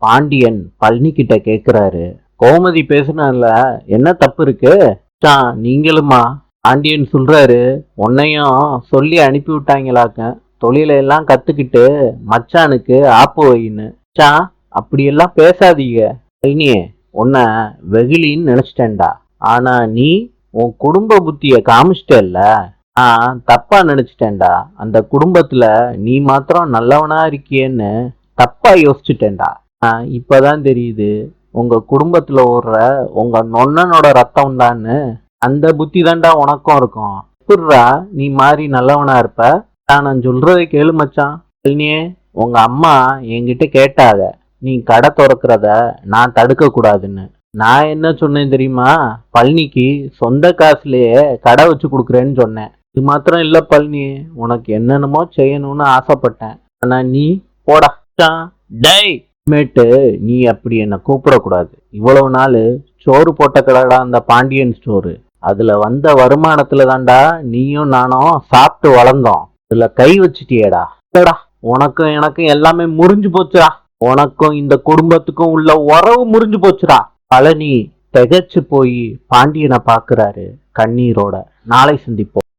பாண்டியன் பழனி கிட்ட கேக்குறாரு. கோமதி பேசுனதுல என்ன தப்பு இருக்கு? மச்சான், நீங்களுமா? பாண்டியன் சொல்றாரு, உன்னையும் சொல்லி அனுப்பி விட்டாங்களாக்க, தொழிலை எல்லாம் கத்துக்கிட்டு மச்சானுக்கு ஆப்பு வைன்னு. மச்சான், அப்படியெல்லாம் பேசாதீங்க. பழனியே, உன்னை வெகுளின்னு நினைச்சிட்டேன்டா. ஆனா நீ உன் குடும்ப புத்திய காமிச்சிட்டல்ல. நான் தப்பா நினைச்சிட்டேன்டா. அந்த குடும்பத்துல நீ மாத்திரம் நல்லவனா இருக்கியேன்னு தப்பா யோசிச்சுட்டேன்டா. இப்பதான் தெரியுது, உங்க குடும்பத்துல ஓடுற உங்க நொண்ணனோட ரத்தம் தான்னு. அந்த புத்தி தான்டா உனக்கும் இருக்கும். எப்படிடா நீ மாறி நல்லவனா இருப்ப? நான் சொல்றதை கேளு மச்சான். பழனியே, உங்க அம்மா என்கிட்ட கேட்டாங்க, நீ கடை திறக்கிறத நான் தடுக்க கூடாதுன்னு. நான் என்ன சொன்னேன் தெரியுமா? பழனிக்கு சொந்த காசுலயே கடை வச்சு கொடுக்குறேன்னு சொன்னேன். இது மாத்திரம் இல்ல பழனி, உனக்கு என்னென்னமோ செய்யணும்னு ஆசைப்பட்டேன். ஆனா நீ போடா. டேய், மேட்டு நீ அப்படி என்ன கூப்பிடக்கூடாது. இவ்வளவு நாள் சோறு போட்ட கடைடா அந்த பாண்டியன் ஸ்டோரு. அதுல வந்த வருமானத்துல தான்டா நீயும் நானும் சாப்பிட்டு வளர்ந்தோம். இதுல கை வச்சுட்டியேடா. இல்லடா, உனக்கும் எனக்கும் எல்லாமே முறிஞ்சு போச்சுடா. உனக்கும் இந்த குடும்பத்துக்கும் உள்ள உறவு முறிஞ்சு போச்சுடா. பழனி திகைச்சு போய் பாண்டியனை பாக்குறாரு கண்ணீரோட. நாளை சந்திப்போம்.